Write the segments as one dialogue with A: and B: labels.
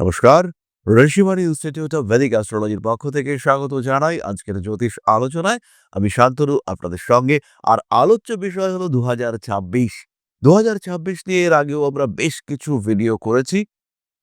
A: নমস্কার। Rishibani institute of Vedic অ্যাস্ট্রোলজির পক্ষ থেকে স্বাগত জানাই আজকের জ্যোতিষ আলোচনায়। আমি শান্তনু আপনাদের সঙ্গে। আর আলোচ্য বিষয় হলো ২০২৬। ২০২৬ নিয়ে এর আগেও আমরা বেশ কিছু ভিডিও করেছি।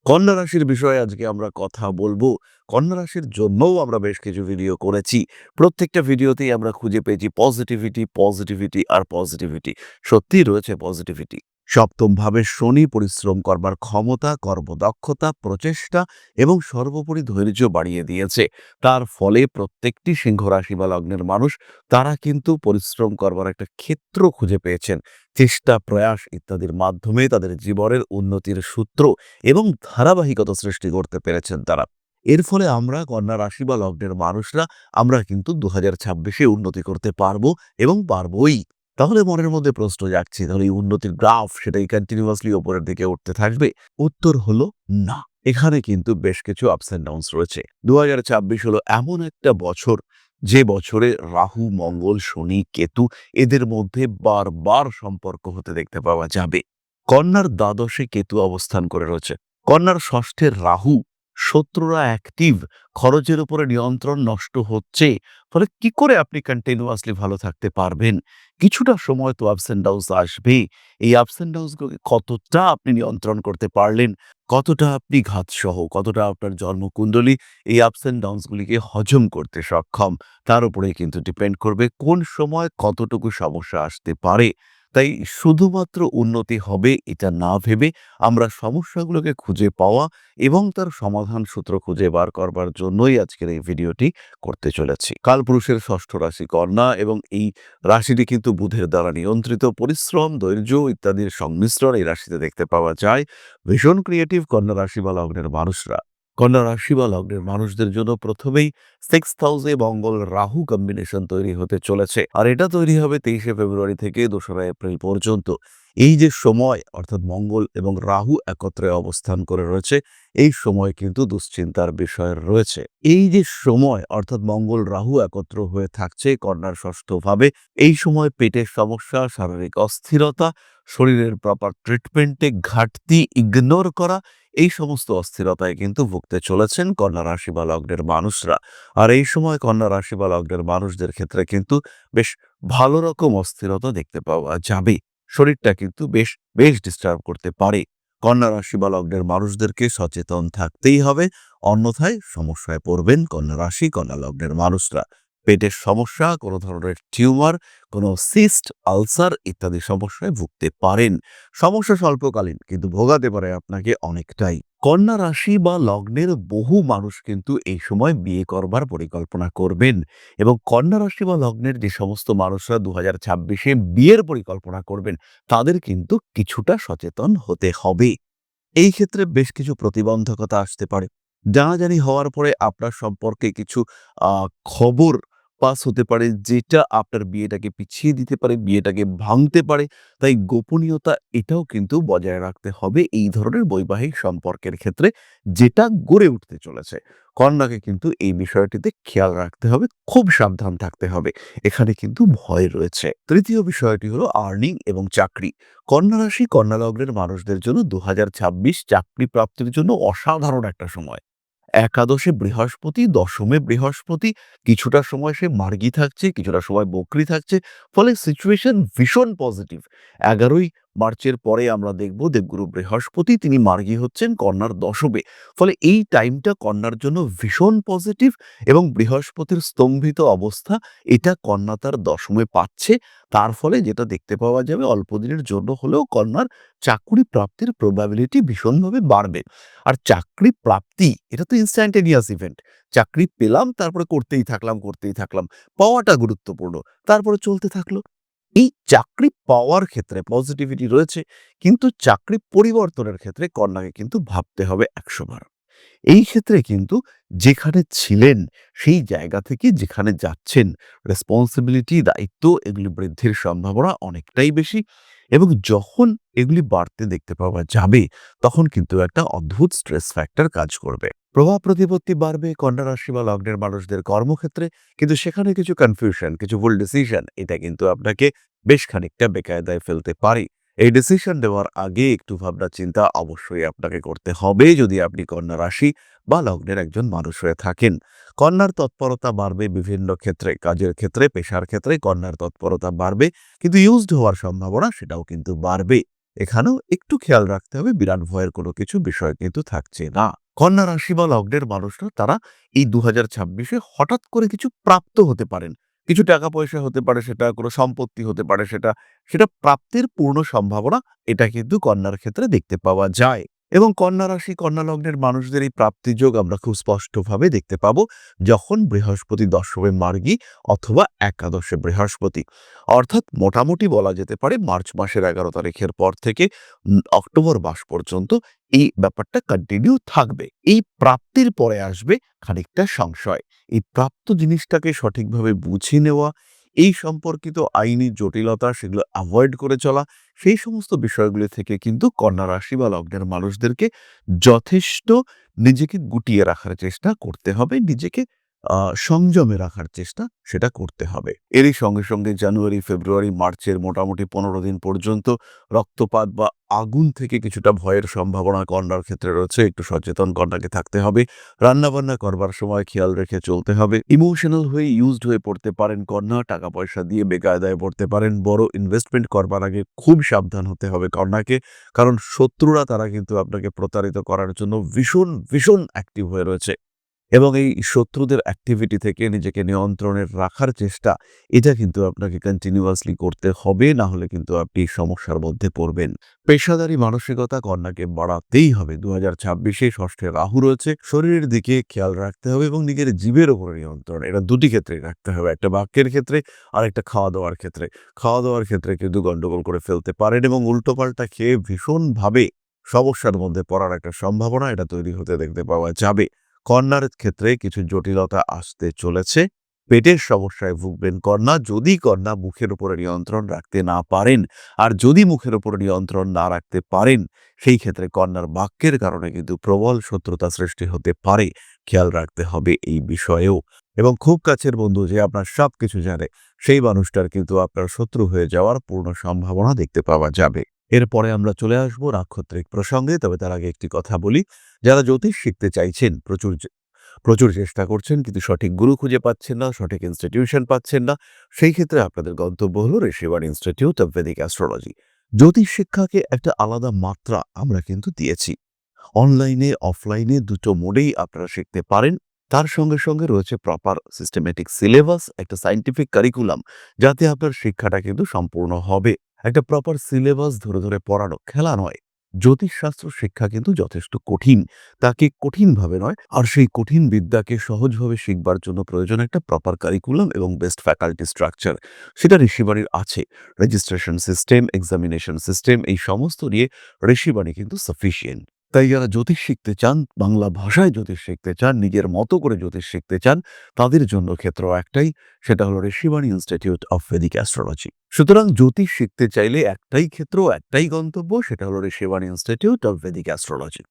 A: কন্যা রাশির বিষয়ে আজকে আমরা কথা বলবো। কন্যা রাশির জন্যও আমরা বেশ কিছু ভিডিও করেছি। প্রত্যেকটা ভিডিওতেই আমরা খুঁজে পেয়েছি পজিটিভিটি, পজিটিভিটি আর পজিটিভিটি। সত্যিই রয়েছে পজিটিভিটি। সপ্তম ভাবে শনি পরিশ্রম করবার ক্ষমতা, কর্মদক্ষতা, প্রচেষ্টা এবং সর্বোপরি ধৈর্য বাড়িয়ে দিয়েছে। তার ফলে প্রত্যেকটি সিংহ রাশি বা লগ্নের মানুষ তারা কিন্তু পরিশ্রম করবার একটা ক্ষেত্র খুঁজে পেয়েছেন। চেষ্টা, প্রয়াস ইত্যাদির মাধ্যমে তাদের জীবনের উন্নতির সূত্র এবং ধারাবাহিকতা সৃষ্টি করতে পেরেছেন তারা। এর ফলে আমরা কন্যা রাশি বা লগ্নের মানুষরা আমরা কিন্তু ২০২৬-এ উন্নতি করতে পারবো এবং পারবোই। তাহলে মনের মধ্যে প্রশ্ন জাগছে, তাহলে এই উন্নতির গ্রাফ সেটাই কন্টিনিউয়াসলি উপরের দিকে উঠতে থাকবে? উত্তর হলো না। এখানে কিন্তু বেশ কিছু আপস অ্যান্ড ডাউনস রয়েছে। ২০২৬ হলো এমন একটা বছর যে বছরে রাহু, মঙ্গল, শনি, কেতু এদের মধ্যে বারবার সম্পর্ক হতে দেখতে পাওয়া যাবে। কন্যার দ্বাদশে কেতু অবস্থান করে রয়েছে। কন্যার ষষ্ঠের রাহু, শত্রুরা অ্যাক্টিভ, খরচের উপরে নিয়ন্ত্রণ নষ্ট হচ্ছে। ফলে কি করে আপনি কন্টিনিউয়াসলি ভালো থাকতে পারবেন? কিছুটা সময় তো আপস অ্যান্ড ডাউনস আসবে। এই আপস অ্যান্ড ডাউনস গুলোকে কতটা আপনি নিয়ন্ত্রণ করতে পারলেন, কতটা আপনি ঘাতসহ, কতটা আপনার জন্মকুণ্ডলী এই আপস অ্যান্ড ডাউনস গুলিকে হজম করতে সক্ষম, তার উপরে কিন্তু ডিপেন্ড করবে কোন সময় কতটুকু সমস্যা আসতে পারে। তাই শুধুমাত্র উন্নতি হবে এটা না ভেবে আমরা সমস্যাগুলোকে খুঁজে পাওয়া এবং তার সমাধান সূত্র খুঁজে বার করবার জন্যই আজকের এই ভিডিওটি করতে চলেছি। কালপুরুষের ষষ্ঠ রাশি কন্যা এবং এই রাশিটি কিন্তু বুধের দ্বারা নিয়ন্ত্রিত। পরিশ্রম, ধৈর্য ইত্যাদির সংমিশ্রণ এই রাশিতে দেখতে পাওয়া যায়। ভীষণ ক্রিয়েটিভ কন্যা রাশি বা লগ্নের মানুষরা। কন্যা রাশি বা লগ্নের মানুষদের জন্য প্রথমেই 6th হাউসে মঙ্গল রাহু কম্বিনেশন তৈরি হতে চলেছে। আর এটা তৈরি হবে 23শে ফেব্রুয়ারি থেকে 2রা এপ্রিল পর্যন্ত। এই যে সময় অর্থাৎ মঙ্গল এবং রাহু একত্রে অবস্থান করে রয়েছে, এই সময় কিন্তু দুশ্চিন্তার বিষয় রয়েছে। এই যে সময় অর্থাৎ মঙ্গল রাহু একত্র হয়ে থাকছে কন্যার ষষ্ঠভাবে, এই সময় পেটের সমস্যা, শারীরিক অস্থিরতা, শরীরের প্রপার ট্রিটমেন্টে ঘাটতি, ইগনোর করা, এই সমস্ত অস্থিরতায় কিন্তু ভুগতে চলেছেন কন্যা রাশি বা লগ্নের মানুষরা। আর এই সময় কন্যা রাশি বা লগ্নের মানুষদের ক্ষেত্রে কিন্তু বেশ ভালো রকম অস্থিরতা দেখতে পাওয়া যাবে। শরীরটা কিন্তু বেশ বেশ ডিস্টার্ব করতে পারে। কন্যা রাশি বা লগ্নের মানুষদেরকে সচেতন থাকতেই হবে, অন্যথায় সমস্যায় পড়বেন কন্যা রাশি, কন্যা লগ্নের মানুষরা। পেটের সমস্যা, কোনো ধরনের টিউমার, কোনো সিস্ট, আলসার ইত্যাদি সমস্যায় ভুগতে পারেন। সমস্যা স্বল্পকালীন কিন্তু ভোগাতে পারে আপনাকে অনেকটাই। কন্যা রাশি বা লগ্নের বহু মানুষ কিন্তু এই সময় বিয়ে করবার পরিকল্পনা করবেন এবং কন্যা রাশি বা লগ্নের যে সমস্ত মানুষরা ২০২৬-এ বিয়ের পরিকল্পনা করবেন তাদের কিন্তু কিছুটা সচেতন হতে হবে। এই ক্ষেত্রে বেশ কিছু প্রতিবন্ধকতা আসতে পারে। জানাজানি হওয়ার পরে আপনার সম্পর্কে কিছু আ খবর পাস হতে পারে যেটা আপনার বিয়েটাকে পিছিয়ে দিতে পারে, বিয়েটাকে ভাঙতে পারে। তাই গোপনীয়তা এটাও কিন্তু বজায় রাখতে হবে এই ধরনের বৈবাহিক সম্পর্কের ক্ষেত্রে যেটা গড়ে উঠতে চলেছে। কন্যাকে কিন্তু এই বিষয়টিতে খেয়াল রাখতে হবে, খুব সাবধান থাকতে হবে। এখানে কিন্তু ভয় রয়েছে। তৃতীয় বিষয়টি হলো আর্নিং এবং চাকরি। কন্যা রাশি, কন্যা লগ্নের মানুষদের জন্য ২০২৬ চাকরি প্রাপ্তির জন্য অসাধারণ একটা সময়। একাদশে বৃহস্পতি, দশমে বৃহস্পতি, কিছুটা সময় সে মার্গী থাকছে, কিছুটা সময় বক্রী থাকছে। ফলে সিচুয়েশন ভীষণ পজিটিভ। ১১ই মার্চের পরে আমরা দেখব দেবগুরু বৃহস্পতি তিনি মার্গী হচ্ছেন কন্যার দশমে। ফলে এই টাইমটা কন্যার জন্য ভীষণ পজিটিভ এবং বৃহস্পতির স্তম্ভিত অবস্থা এটা কন্যা তার দশমে পাচ্ছে। তার ফলে যেটা দেখতে পাওয়া যাবে অল্পদিনের জন্য হলেও কন্যার চাকুরি প্রাপ্তির প্রবাবিলিটি ভীষণভাবে বাড়বে। আর চাকরি প্রাপ্তি এটা তো ইনস্ট্যান্টেনিয়াস ইভেন্ট। চাকরি পেলাম তারপরে করতেই থাকলাম, করতেই থাকলাম। পাওয়াটা গুরুত্বপূর্ণ। তারপরে চলতে থাকলো। এই চাকরি পাওয়ার ক্ষেত্রে পজিটিভিটি রয়েছে, কিন্তু চাকরি পরিবর্তনের ক্ষেত্রে কন্যাকে কিন্তু ভাবতে হবে ১০০ বার। এই ক্ষেত্রে কিন্তু যেখানে ছিলেন সেই জায়গা থেকে যেখানে যাচ্ছেন রেসপন্সিবিলিটি, দায়িত্ব এগুলি বৃদ্ধির সম্ভাবনা অনেকটাই বেশি এবং যখন এগুলি বাড়তে দেখতে পাওয়া যাবে তখন কিন্তু একটা অদ্ভুত স্ট্রেস ফ্যাক্টর কাজ করবে। প্রভাব প্রতিপত্তি বাড়বে কন্যা রাশি বা লগ্নের মানুষদের কর্মক্ষেত্রে, কিন্তু সেখানে কিছু কনফিউশন, কিছু ভুল ডিসিশন এটা কিন্তু আপনাকে বেশ খানিকটা বেকায়দায় ফেলতে পারে। এই ডিসিশন নেওয়ার আগে একটু ভাবনা চিন্তা অবশ্যই আপনাকে করতে হবে যদি আপনি কন্যা রাশি বা লগ্নের একজন মানুষ হয়ে থাকেন। কন্যার তৎপরতা বাড়বে বিভিন্ন ক্ষেত্রে, কাজের ক্ষেত্রে, পেশার ক্ষেত্রে কন্যার তৎপরতা বাড়বে, কিন্তু ইউজড হওয়ার সম্ভাবনা সেটাও কিন্তু বাড়বে। এখানেও একটু খেয়াল রাখতে হবে, বিরাট ভয়ের কোনো কিছু বিষয় কিন্তু থাকছে না। কন্যা রাশি বা লগ্নের মানুষরা তারা এই 2026-এ হঠাৎ করে কিছু প্রাপ্ত হতে পারেন। কিছু টাকা পয়সা হতে পারে, সেটা কোনো সম্পত্তি হতে পারে, সেটা সেটা প্রাপ্তির পূর্ণ সম্ভাবনা এটা কিন্তু কন্যার ক্ষেত্রে দেখতে পাওয়া যায়। এবং কন্যা রাশি কন্যা লগ্নের মানুষদের এই প্রাপ্তিযোগ আমরা খুব স্পষ্টভাবে দেখতে পাবো যখন বৃহস্পতি দশমে মার্গী অথবা একাদশে বৃহস্পতি, অর্থাৎ মোটামুটি বলা যেতে পারে মার্চ মাসের 11 তারিখের পর থেকে অক্টোবর মাস পর্যন্ত এই ব্যাপারটা কন্টিনিউ থাকবে। এই প্রাপ্তির পরে আসবে খানিকটা সংশয়। এই প্রাপ্ত জিনিসটাকে সঠিকভাবে বুঝে নেওয়া, এই সম্পর্কিত আইনি জটিলতা সেগুলো অ্যাভয়েড করে চলা, সেই সমস্ত বিষয়গুলি থেকে কিন্তু কন্যা রাশি বা লগ্নের মানুষদেরকে যথেষ্ট নিজেকে গুটিয়ে রাখার চেষ্টা করতে হবে, নিজেকে সংযমে রাখার চেষ্টা সেটা করতে হবে। এরই সঙ্গে সঙ্গে জানুয়ারি, ফেব্রুয়ারি, মার্চের মোটামুটি 15 দিন পর্যন্ত রক্তপাত বা আগুন থেকে কিছুটা ভয়ের সম্ভাবনা কন্যার ক্ষেত্রে রয়েছে। একটু সচেতন কন্যাকে থাকতে হবে। রান্নাবান্না করবার সময় খেয়াল রেখে চলতে হবে। ইমোশনাল হয়ে ইউজড হয়ে পড়তে পারেন কন্যা, টাকা পয়সা দিয়ে বেকায়দায় পড়তে পারেন। বড় ইনভেস্টমেন্ট করবার আগে খুব সাবধান হতে হবে কন্যাকে, কারণ শত্রুরা তারা কিন্তু আপনাকে প্রতারিত করার জন্য ভীষণ ভীষণ অ্যাক্টিভ হয়ে রয়েছে। এবং এই শত্রুদের অ্যাক্টিভিটি থেকে নিজেকে নিয়ন্ত্রণে রাখার চেষ্টা এটা কিন্তু আপনাকে কন্টিনিউয়াসলি করতে হবে, না হলে কিন্তু আপনি সমস্যার মধ্যে পড়বেন। পেশাদারি মানসিকতা কন্যাকে বাড়াতেই হবে। 2026-এ ষষ্ঠে রাহু রয়েছে, শরীরের দিকে খেয়াল রাখতে হবে এবং নিজের জীবের উপরে নিয়ন্ত্রণ এটা দুটি ক্ষেত্রেই রাখতে হবে, একটা বাক্যের ক্ষেত্রে আর একটা খাওয়া দাওয়ার ক্ষেত্রে। খাওয়া দাওয়ার ক্ষেত্রে কিন্তু গন্ডগোল করে ফেলতে পারেন এবং উল্টোপাল্টা খেয়ে ভীষণভাবে সমস্যার মধ্যে পড়ার একটা সম্ভাবনা এটা তৈরি হতে দেখতে পাওয়া যাবে। কন্যার ক্ষেত্রে কিছু জটিলতা আসতে চলেছে। পেটের সমস্যায় ভুগবেন কন্যা যদি কন্যা মুখের উপরে নিয়ন্ত্রণ রাখতে না পারেন। আর যদি মুখের উপরে নিয়ন্ত্রণ না রাখতে পারেন, সেই ক্ষেত্রে কন্যার বাক্যের কারণে কিন্তু প্রবল শত্রুতা সৃষ্টি হতে পারে। খেয়াল রাখতে হবে এই বিষয়েও। এবং খুব কাছের বন্ধু যে আপনার সবকিছু জানে, সেই মানুষটার কিন্তু আপনার শত্রু হয়ে যাওয়ার পূর্ণ সম্ভাবনা দেখতে পাওয়া যাবে। এরপরে আমরা চলে আসবো নাক্ষত্রিক প্রসঙ্গে। তবে তার আগে একটি কথা বলি, যারা জ্যোতিষ শিখতে চাইছেন, প্রচুর চেষ্টা করছেন কিন্তু সঠিক গুরু খুঁজে পাচ্ছেন না, সঠিক ইনস্টিটিউশন পাচ্ছেন না, সেই ক্ষেত্রে আপনাদের গন্তব্য হলো Rishibani institute of Vedic astrology. জ্যোতিষ শিক্ষাকে একটা আলাদা মাত্রা আমরা কিন্তু দিয়েছি। অনলাইনে অফলাইনে দুটো মোডেই আপনারা শিখতে পারেন। তার সঙ্গে সঙ্গে রয়েছে প্রপার সিস্টেমেটিক সিলেবাস, একটা সায়েন্টিফিক কারিকুলাম, যাতে আপনার শিক্ষাটা কিন্তু সম্পূর্ণ হবে। একটা প্রপার সিলেবাস ধরে ধরে পড়ানো খেলা নয়। জ্যোতিষশাস্ত্র শিক্ষা কিন্তু যথেষ্ট কঠিন, তাকে কঠিনভাবে নয়, আর সেই কঠিন বিদ্যাকে সহজভাবে শিখবার জন্য প্রয়োজন একটা প্রপার কারিকুলাম এবং বেস্ট ফ্যাকাল্টি স্ট্রাকচার। সেটা ঋষিবাণীর আছে। রেজিস্ট্রেশন সিস্টেম, এক্সামিনেশন সিস্টেম, এই সমস্ত নিয়ে ঋষিবাণী কিন্তু সাফিসিয়েন্ট। তাই যারা জ্যোতিষ শিখতে চান, বাংলা ভাষায় জ্যোতিষ শিখতে চান, নিজের মতো করে জ্যোতিষ শিখতে চান, তাদের জন্য ক্ষেত্র একটাই, সেটা হলো Rishibani institute of Vedic astrology. সুতরাং জ্যোতিষ শিখতে চাইলে একটাই ক্ষেত্র, একটাই গন্তব্য, সেটা হলো Rishibani institute of Vedic astrology.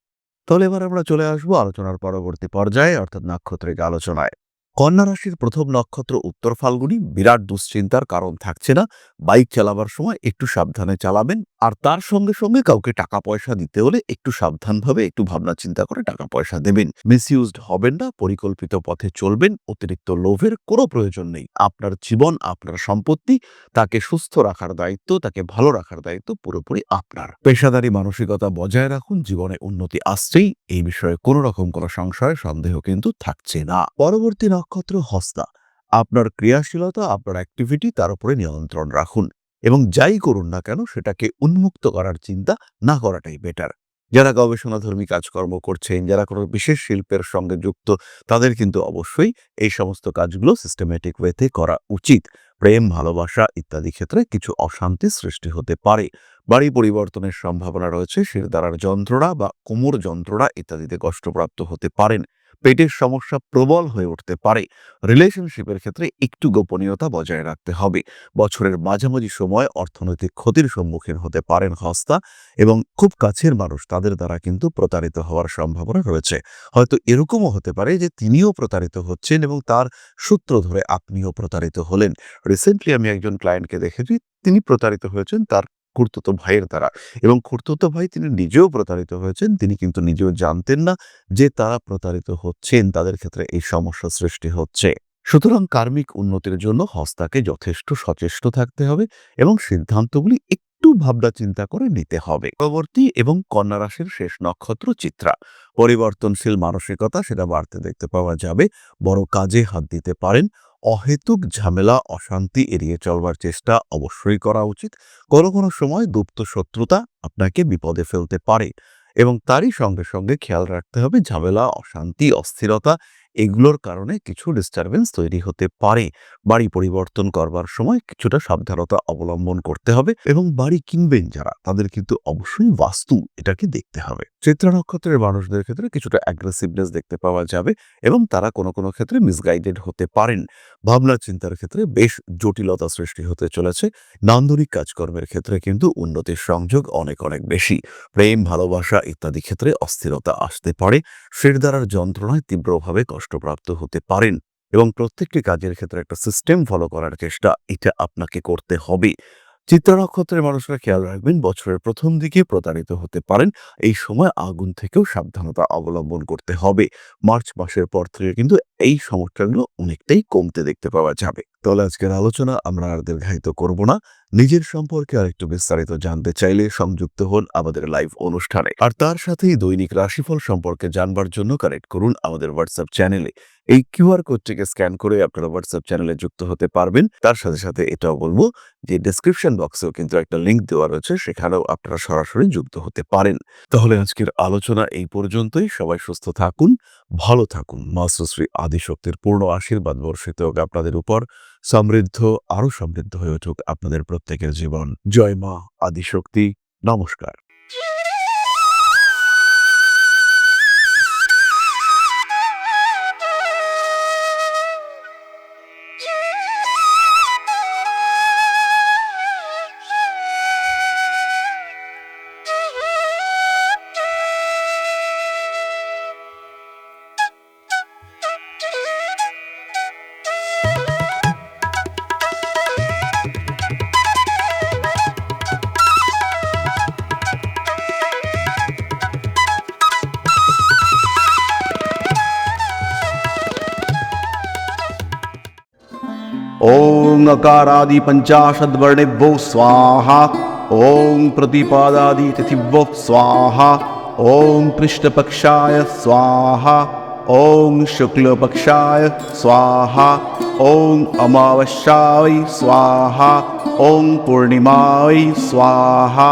A: তাহলে এবার আমরা চলে আসবো আলোচনার পরবর্তী পর্যায়ে, অর্থাৎ নাক্ষত্রিক আলোচনায়। কন্যা রাশির প্রথম নক্ষত্র উত্তর ফাল্গুনী, বিরাট দুশ্চিন্তার কারণ থাকছে না। বাইক চালাবার সময় একটু সাবধানে চালাবেন, আর তার সঙ্গে সঙ্গে কাউকে টাকা পয়সা দিতে হলে একটু সাবধানভাবে একটু ভাবনা চিন্তা করে টাকা পয়সা দেবেন। মিসইউজড হবেন না, পরিকল্পিত পথে চলবেন, অতিরিক্ত লোভের কোনো প্রয়োজন নেই। আপনার জীবন, আপনার সম্পত্তি, তাকে সুস্থ রাখার দায়িত্ব, তাকে ভালো রাখার দায়িত্ব পুরোপুরি আপনার। পেশাদারি মানসিকতা বজায় রাখুন, জীবনে উন্নতি আসছেই, এই বিষয়ে কোনো রকম কোনো সংশয় সন্দেহ কিন্তু থাকছে না। পরবর্তী নক্ষত্র হস্তা। আপনার ক্রিয়াশীলতা, আপনার অ্যাক্টিভিটি, তার উপরে নিয়ন্ত্রণ রাখুন এবং যাই করুন না কেন সেটাকে উন্মুক্ত করার চিন্তা না করাটাই বেটার। যারা গবেষণাধর্মী কাজকর্ম করছেন, যারা কোনো বিশেষ শিল্পের সঙ্গে যুক্ত, তাদের কিন্তু অবশ্যই এই সমস্ত কাজগুলো সিস্টেমেটিক ওয়েতে করা উচিত। প্রেম, ভালোবাসা ইত্যাদি ক্ষেত্রে কিছু অশান্তি সৃষ্টি হতে পারে। বাড়ি পরিবর্তনের সম্ভাবনা রয়েছে। শিরদাঁড়ার যন্ত্রণা বা কোমর যন্ত্রণা ইত্যাদিতে কষ্টপ্রাপ্ত হতে পারেন। পেটের সমস্যা প্রবল হয়ে উঠতে পারে। রিলেশনশিপের ক্ষেত্রে একটু গোপনীয়তা বজায় রাখতে হবে। বছরের মাঝামাঝি সময় অর্থনৈতিক ক্ষতির সম্মুখীন হতে পারেন হস্তা, এবং খুব কাছের মানুষ তাদের দ্বারা কিন্তু প্রতারিত হওয়ার সম্ভাবনা রয়েছে। হয়তো এরকমও হতে পারে যে তিনিও প্রতারিত হচ্ছেন এবং তার সূত্র ধরে আপনিও প্রতারিত হলেন। রিসেন্টলি আমি একজন ক্লায়েন্টকে দেখেছি, তিনি প্রতারিত হয়েছেন তার খুড়তুতো ভাইয়ের দ্বারা, এবং খুড়তুতো ভাই তিনি নিজেও প্রতারিত হয়েছেন। তিনি কিন্তু নিজেও জানতেন না যে তারা প্রতারিত হচ্ছেন, তাদের ক্ষেত্রে এই সমস্যা সৃষ্টি হচ্ছে। সুতরাং কার্মিক উন্নতির জন্য হস্তাকে যথেষ্ট সচেষ্ট থাকতে হবে এবং সিদ্ধান্তগুলি একটু ভাবনা চিন্তা করে নিতে হবে। পরবর্তী এবং কন্যা রাশির শেষ নক্ষত্র চিত্রা। পরিবর্তনশীল মানসিকতা সেটা বাড়তে দেখতে পাওয়া যাবে। বড় কাজে হাত দিতে পারেন। অহেতুক ঝামেলা অশান্তি এড়িয়ে চলবার চেষ্টা অবশ্যই করা উচিত। কোনো কোনো সময় গুপ্ত শত্রুতা আপনাকে বিপদে ফেলতে পারে এবং তারই সঙ্গে সঙ্গে খেয়াল রাখতে হবে ঝামেলা অশান্তি অস্থিরতা এগুলোর কারণে কিছু ডিস্টারবেন্স তৈরি হতে পারে। বাড়ি পরিবর্তন করবার সময় কিছুটা সাবধানতা অবলম্বন করতে হবে এবং বাড়ি কিনবেন যারা তাদের কিন্তু অবশ্যই বাস্তু এটাকে দেখতে হবে। চিত্রা নক্ষত্রের মানুষদের ক্ষেত্রে কিছুটা অ্যাগ্রেসিভনেস দেখতে পাওয়া যাবে এবং তারা কোনো কোনো ক্ষেত্রে মিসগাইডেড হতে পারেন। ভাবনা চিন্তার ক্ষেত্রে বেশ জটিলতা সৃষ্টি হতে চলেছে। নান্দনিক কাজকর্মের ক্ষেত্রে কিন্তু উন্নতির সংযোগ অনেক অনেক বেশি। প্রেম ভালোবাসা ইত্যাদি ক্ষেত্রে অস্থিরতা আসতে পারে। শিরদাঁড়ার যন্ত্রণায় তীব্রভাবে কষ্টপ্রাপ্ত হতে পারেন এবং প্রত্যেকটি কাজের ক্ষেত্রে একটা সিস্টেম ফলো করার চেষ্টা এটা আপনাকে করতে হবে। চিত্রা নক্ষত্রের মানুষরা খেয়াল রাখবেন বছরের প্রথম দিকে প্রতারিত হতে পারেন। এই সময় আগুন থেকেও সাবধানতা অবলম্বন করতে হবে। মার্চ মাসের পর থেকে কিন্তু এই সমস্যাগুলো অনেকটাই কমতে দেখতে পাওয়া যাবে। তাহলে আজকের আলোচনা আমরা আর দীর্ঘায়িত করব না। নিজের সম্পর্কে আরেকটু বিস্তারিত জানতে চাইলে সংযুক্ত হন আমাদের লাইভ অনুষ্ঠানে, আর তার সাথেই দৈনিক রাশিফল সম্পর্কে জানবার জন্য কানেক্ট করুন আমাদের হোয়াটসঅ্যাপ চ্যানেলে। এই কিউআর কোডটিকে স্ক্যান করে আপনারা হোয়াটসঅ্যাপ চ্যানেলে যুক্ত হতে পারবেন। তার সাথে সাথে এটাও বলবো যে ডেসক্রিপশন বক্সেও কিন্তু একটা লিংক দেওয়া রয়েছে, সেখানেও আপনারা সরাসরি যুক্ত হতে পারেন। তাহলে আজকের আলোচনা এই পর্যন্তই। সবাই সুস্থ থাকুন, ভালো থাকুন। মাস্টারশ্রী আদিশক্তির পূর্ণ আশীর্বাদ বর্ষিত হোক আপনাদের উপর। সমৃদ্ধ আরো সমৃদ্ধ হয়ে উঠুক আপনাদের প্রত্যেকের জীবন। জয় মা আদিশক্তি। নমস্কার।
B: ॐ अकारादि पञ्चाशद्वर्णेभ्यो स्वाहा। ॐ प्रतिपादादि तिथिभ्यो स्वाहा। ॐ पृष्ठपक्षाय स्वाहा। ॐ शुक्लपक्षाय स्वाहा। ॐ अमावस्याय स्वाहा। ॐ पूर्णिमाय स्वाहा।